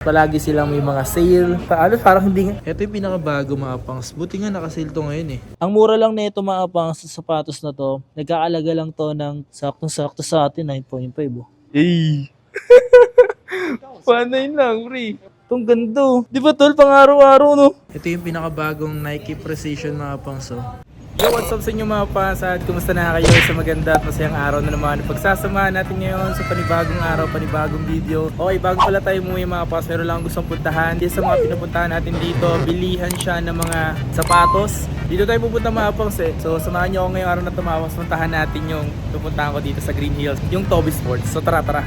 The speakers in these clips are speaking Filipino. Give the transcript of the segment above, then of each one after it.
Palagi silang may mga sale. Parang hindi. Ito yung pinakabago mga pangs. Buti nga nakasale to ngayon eh. Ang mura lang nito mga pangs sa sapatos na to. Nagkaalaga lang to ng saktong-sakto sa atin 9.5 oh. Eh. Paano yun lang, pre? Itong ganda. Di ba tol, pang araw-araw no? Ito yung pinakabagong Nike Precision mga pangs oh. Yo, what's up sa inyo mga pasad? Kumusta na kayo sa maganda at masayang araw na naman? Pagsasamahan natin ngayon sa panibagong araw, panibagong video. Okay, bago pala tayo umuwi mga pas, meron lang gustong puntahan. Dito sa mga pinupuntahan natin dito, bilihan siya ng mga sapatos. Dito tayo pupunta mga pangs eh. So samahan nyo ako ngayong araw na tumawag. Puntahan natin yung pupuntahan ko dito sa Green Hills, yung Toby Sports. So tara.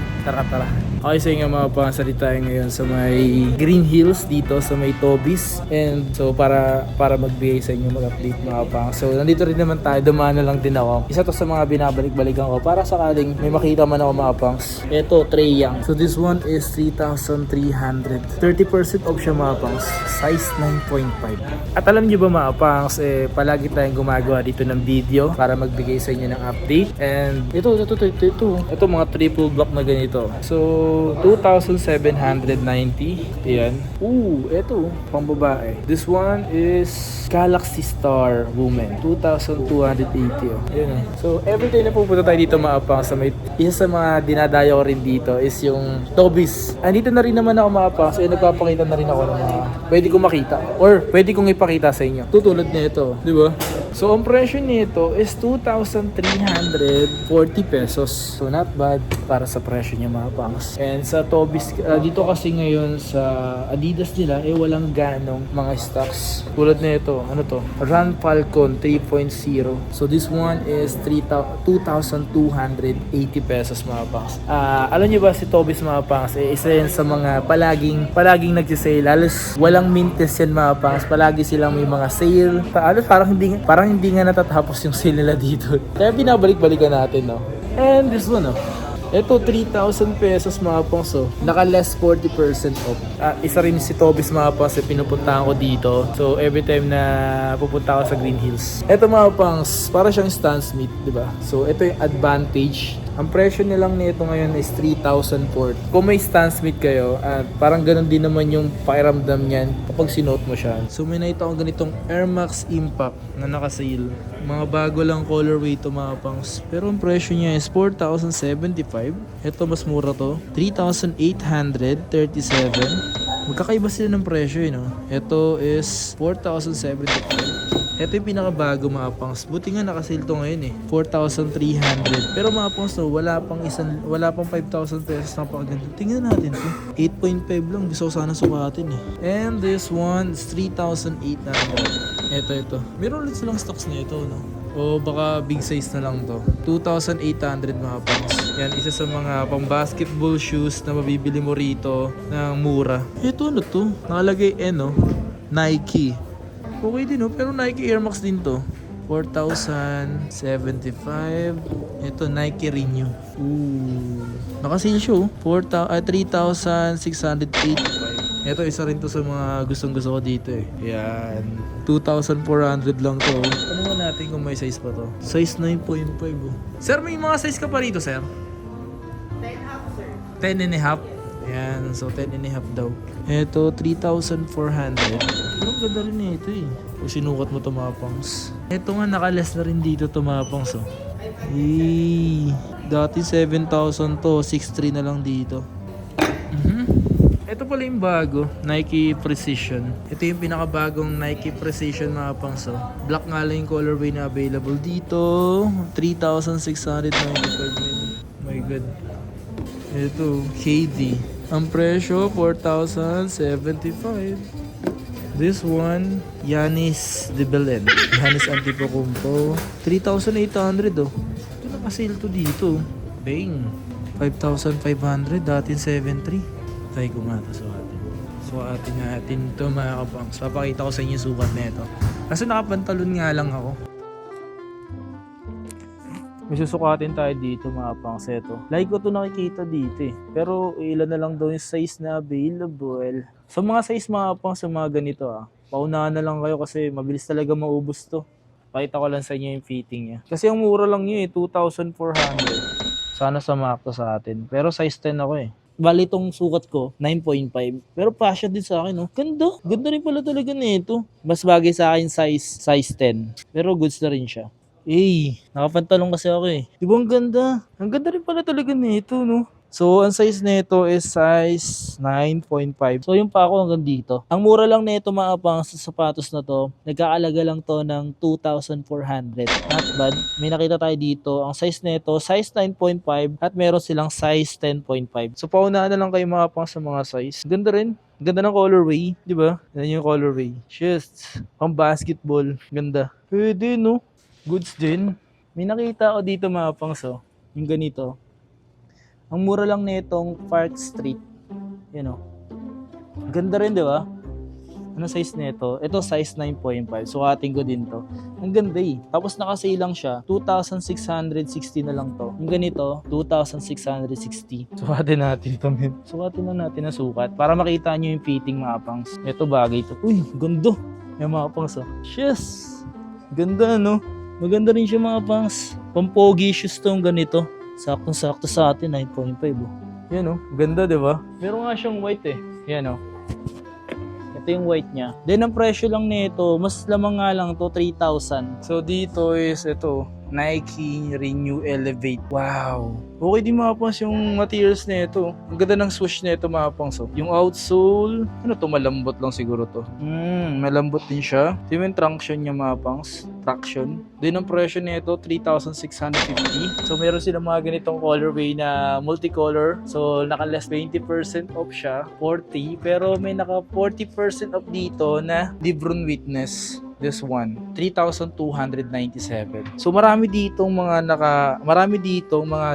Okay, so yung mga pangasali tayo ngayon sa may Green Hills dito sa may Toby's. And so para magbigay sa inyo mag-update mga pangas. So nandito rin naman tayo, dumaan na lang din ako. Isa to sa mga binabalik-balikan ko para sakaling may makita man ako mga pangs. Ito, Trey Young. So this one is 3,300. 30% off siya mga pangs. Size 9.5. At alam niyo ba mga pangs, palagi tayong gumagawa dito ng video para magbigay sa inyo ng update. And ito mga triple block na ganito. So 2,790. Ayan. Ito pang babae. This one is Galaxy Star Woman. 2,280. Ayan. So every time na pupunta tayo dito mga pangs, isa sa mga dinadayo ko rin dito is yung Toby's. Andito na rin naman ako mga pangs. Nagpapakita na rin ako ng mga pwede kong makita or pwede kong ipakita sa inyo. Tutulad nito, di ba? So, ang presyo nito is 2,340 pesos. So, not bad para sa presyo niya mga pangs. And sa Toby's, dito kasi ngayon sa Adidas nila, walang ganong mga stocks. Tulad nito, ano to? Run Falcon 3.0. So, this one is 2,280 pesos mga pangs. Alam niyo ba si Toby's mga pangs, isa yan sa mga palaging nagsisale. Halos walang mintes yan mga pangs. Palagi silang may mga sale. Parang hindi nga natatapos yung sale nila dito. Kaya binabalik-balikan natin, no? And this one, no? Ito, 3,000 pesos mga pangs, oh. Naka-less 40% off. Isa rin si Toby's mga pangs, pinupuntahan ko dito. So, every time na pupunta ako sa Green Hills. Ito mga pangs, para siyang Stan Smith, di ba? So, ito yung Advantage. Ang presyo nilang nito ngayon is 3,004. Kung may Stan Smith kayo, parang ganun din naman yung pakiramdam niyan kapag sinuot mo siya. So may nakita akong ganitong Air Max Impact na nakasale. Mga bago lang colorway to mga pangs. Pero ang presyo niya is 4,075. Ito mas mura to. 3,837. Magkakaiba sila ng presyo no? Ito is 4,075. Ito yung pinakabago mga pangs. Buti nga nakasale to ngayon 4,300. Pero mga pangs wala pang 5,000 pesos na paganda. Tingnan natin to. 8.5 lang. Gusto ko sana sukatin And this one is 3,800. Ito. Meron ulit silang stocks na ito, no? O baka big size na lang to. 2,800 mga pangs. Yan, isa sa mga pang basketball shoes na mabibili mo rito ng mura. Ito ano to? Nakalagay Nike. Okay din pero Nike Air Max din to. 4,075. Ito Nike Renew. Nakasale siya 3,685. Ito isa rin to sa mga gustong-gusto ko dito Yan. 2,400 lang to. Ano mo natin kung may size pa to? Size 9.5 Sir, may mga size ka pa rito, sir? 10.5, sir. 10.5? Yan, so 10.5 daw. Ito, 3,400. Pero ang ganda rin ito Kung sinukat mo ito mga pangs. Ito nga, naka-less na rin dito ito mga pangs Dati 7,000 to, 6,300 na lang dito. Ito pala yung bago, Nike Precision. Ito yung pinakabagong Nike Precision mga pangs Black nga lang yung colorway na available dito. 3,695. My god. Ito, KD. Ang presyo, 4,075. This one, Giannis De Belen. Giannis Antetokounmpo. 3,800 Ito nakasale to dito. Bang! 5,500. Dating 7,300. Try ko nga ito sukatin natin ito mga kapangs. Papakita ko sa inyo sukat na ito. Kasi nakapantalon nga lang ako. May susukatin tayo dito mga pangseto. Like ko ito nakikita dito Pero ilan na lang daw yung size na available. So mga size mga pang sa mga ganito paunahan na lang kayo kasi mabilis talaga maubos to. Pakita ko lang sa inyo yung fitting niya. Kasi ang mura lang niya 2,400. Sana sa Macto sa atin. Pero size 10 ako Bali itong sukat ko, 9.5. Pero pasya din sa akin, no? Ganda. Ganda rin pala talaga nito. Mas bagay sa akin size 10. Pero goods na rin siya. Nakapantalong kasi ako eh. Di ba ang ganda? Ang ganda rin pala talaga nito, no? So, ang size nito is size 9.5. So, yung pa ako hanggang dito. Ang mura lang nito mga pang sa sapatos na to, nagkaalaga lang to ng 2,400. Not bad. May nakita tayo dito. Ang size nito, size 9.5 at meron silang size 10.5. So, paunahan na lang kayo mga pang sa mga size. Ganda rin. Ganda ng colorway, di ba? Yan yung colorway. Just, pang basketball. Ganda. Pwede, no? Goods din. May nakita ako dito mga pang so. Yung ganito. Ang mura lang nitong Park Street. Yan o. Ganda rin, di ba? Ano size nito? Ito size 9.5. Sukatin ko din to. Ang ganda eh. Tapos nakasale lang siya. 2,660 na lang to. Yung ganito, 2,660. Sukatin natin to, men. Sukatin na natin ang sukat. Para makita nyo yung fitting mga pangs. Ito bagay to. Uy, ganda. Yung mga pangs oh. Yes. Ganda no? Maganda rin siya mga pangs. Pampogi shoes tong ganito. Saktong-sakto sa atin, 9.5 oh. Yan oh, ganda diba? Meron nga siyang white eh. Yan oh. Ito yung white niya. Then ang presyo lang nito, mas lamang nga lang to 3,000. So dito is ito, Nike Renew Elevate. Wow. Okay din mga pangs yung materials nito. Ang ganda ng swoosh nito mga pangs. Oh. Yung outsole, ano to, malambot lang siguro to. Malambot din siya. Ito yung traction niya mga pangs. Traction. Then ang presyo nito, 3,650. So meron sila mga ganitong colorway na multicolor. So naka-less 20% off siya, 40. Pero may naka 40% off dito na Livron Witness. This one, 3,297. So marami ditong mga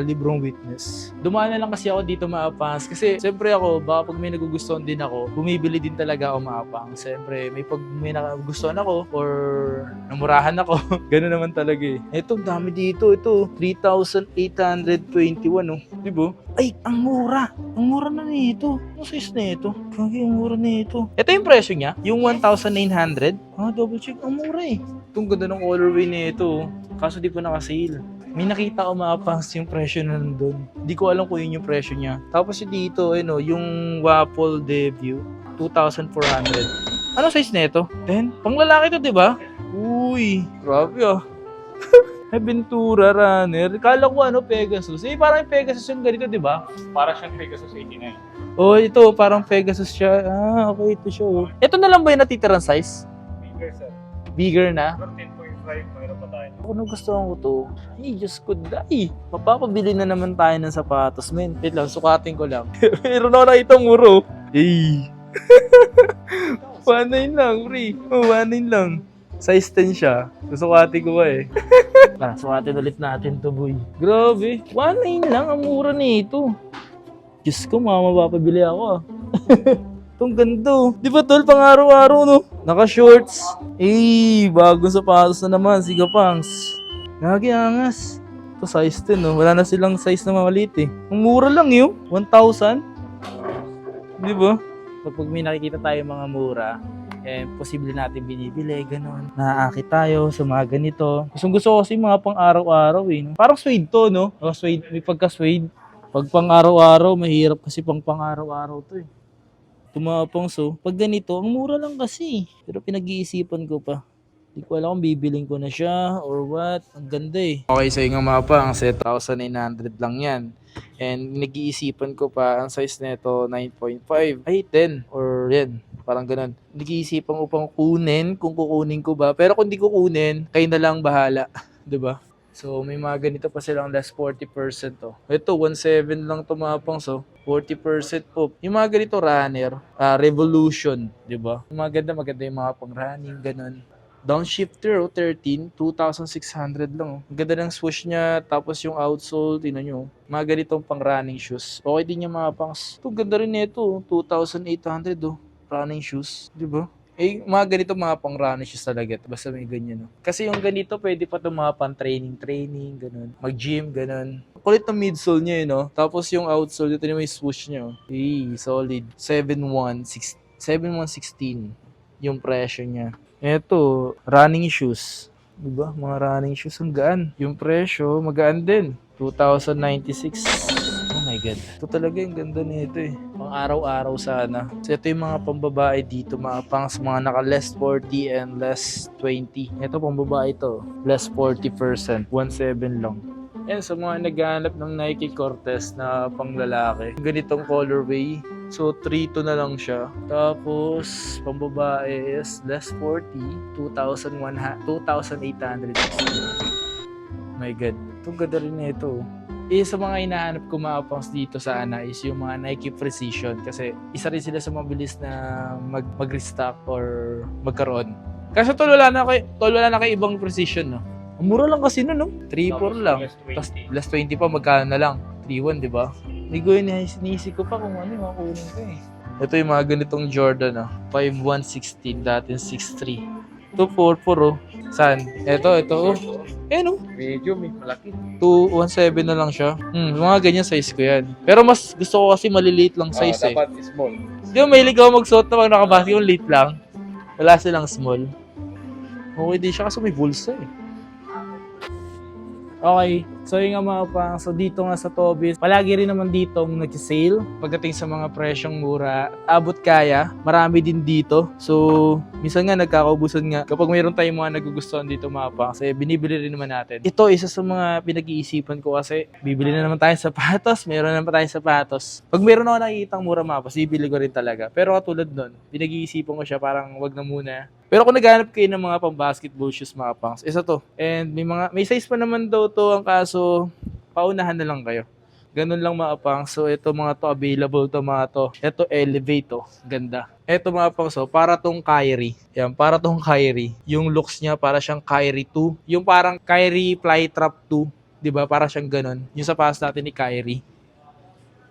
librong witness. Dumaan na lang kasi ako dito maapangs kasi siyempre ako baka pag may nagugustuhan din ako, bumibili din talaga ako maapangs. Siyempre pag may nagugustuhan ako or namurahan ako, ganoon naman talaga eh. Ito dami dito, ito 3,821 oh. Diba? Ay, ang mura. Ang mura na nito. Ano size na ito? Kaya ang mura na ito. Ito yung presyo niya, yung 1,900. Double check. Ang mura eh. Itong ganda ng colorway na ito. Kaso di pa naka-sale. May nakita ko maapangs yung presyo na nandun. Di ko alam kung yun yung presyo niya. Tapos yung dito, yung Waffle Debut, 2,400. Ano size na ito? 10? Pang lalaki to, di ba? Uy, grabe ah. Ventura Runner. Kala ko Pegasus. Parang yung Pegasus yung ganito, di ba? Para siyang Pegasus 89. Oh, ito, parang Pegasus siya. Okay, ito siya. Oh. Ito na lang ba yung natitirang size? Bigger, sir. Bigger na? 10.5, mayroon pa tayo. Kung nagustuhan ko to, Diyos ko, mapapabili na naman tayo ng sapatos, men. Wait lang, sukatin ko lang. Meron ako nakita muro. 1.9 lang, free. 1.9 lang. Size 10 siya. Susukatin ko ba eh. Sukatin ulit natin to, boy. Grabe. 1.9 lang, ang mura nito. Diyos ko, mapapabili ako ah. Itong ganito. Di ba tol, pang araw-araw no? Naka-shorts. Bagong sapatos na naman, sigapangs. Gagi angas. Ito size 10 no? Wala na silang size na maliit eh. Ang mura lang yun. 1,000. Di ba? Kapag may nakikita tayo mga mura, posible natin binibili, gano'n. Naaakit tayo sa mga ganito. Gusto ko kasi mga pang araw-araw eh. No? Parang suede to, no? Suede, may pagka-suede. Pag pang araw-araw, mahirap kasi pang araw-araw to eh. Tumapang pag ganito, ang mura lang kasi. Pero pinag-iisipan ko pa. Hindi ko alam kung bibiling ko na siya or what. Ang ganda eh. Okay, so yung mga pang 7,900 lang yan. And nag-iisipan ko pa, ang size nito 9.5. Ay, 10. Or yan. Parang ganun. Nag-iisipan ko pang kunin kung kukunin ko ba. Pero kung di kukunin, kayo na lang bahala. 'Di ba? So, may mga ganito pa silang less 40% to. Ito, 1.7 lang to mga pang 40% off. Yung mga ganito runner, Revolution, 'di ba? Yung maganda yung mga pang running, ganun. Downshifter 13, 2,600 lang. Ang ganda ng swoosh niya, tapos yung outsole, tingnan nyo. Mga ganitong pang running shoes. Okay din yung mga pangs. Ito, ganda rin nito, 2,800 running shoes, di ba? Mga ganito mga pang running shoes talaga. Basta may ganyan, no? Kasi yung ganito, pwede pa ito mga pang training, ganun. Mag-gym, ganun. Kulit ng midsole niya, no? Tapos yung outsole, ito yung swoosh niya. Solid. 7,116 yung presyo niya. Ito, running shoes. Diba? Mga running shoes, ang gaan. Yung presyo, magaan din. 2,096. Oh my my God. Ito talaga yung ganda nito eh. Pang araw-araw sana. So ito yung mga pambabae dito, mga pangs, mga naka less 40 and less 20. Ito pambabae ito, less 40%, 1.7 lang. Yan, sa mga naghahanap ng Nike Cortez na panglalaki. Ganitong colorway. So, 3.2 na lang siya. Tapos, pambabae is less 40, 2,860. My God. Itong ganda rin na ito. Sa mga hinahanap ko mga pangs dito sa Ana is yung mga Nike Precision. Kasi isa rin sila sa mabilis na mag-restock or magkaroon. Kasi tol, wala na kay ibang Precision, no? Ang mura lang kasi no? 3.4 lang. Tapos less 20 pa, magkano na lang? 3.1, di ba? Hindi ko yun, sinisig ko pa kung ano yung makunin ko eh. Ito yung mga ganitong Jordan, 5.116, dati 6.3. Ito, 4.4, oh. Saan? Ito, oh. Medyo, may malaki. 2.17 na lang siya. Mga ganyan size ko yan. Pero mas gusto ko kasi maliliit lang size Dapat small. Di ba mahilig ako magsuot na pag nakabasket yung liit lang? Wala silang small. Okay din siya kasi may bulsa eh. Okay, so yun nga mga pang, so dito nga sa Tobis, palagi rin naman ditong nag-sale pagdating sa mga presyong mura, abot kaya, marami din dito. So, minsan nga nagkakaubusan nga kapag mayroon tayong mga nagugustuhan dito mga pang, kasi binibili rin naman natin. Ito, isa sa mga pinag-iisipan ko kasi bibili na naman tayong sapatos, mayroon na naman tayong sapatos. Pag mayroon ako nakikitang mura mga pang, bibili ko rin talaga. Pero katulad nun, pinag-iisipan ko siya parang wag na muna. Pero kung naghanap kayo ng mga pang-basketball shoes mga pangs, isa to. And may size pa naman daw to, ang kaso paunahan na lang kayo. Ganun lang mga pangs. So ito mga to, available to mga to. Ito Elevate to, ganda. Ito mga pangs, so para tong Kyrie. Yan, para tong Kyrie. Yung looks niya para siyang Kyrie 2. Yung parang Kyrie Flytrap 2. 'Di ba? Para siyang ganun. Yung sapatos natin ni Kyrie.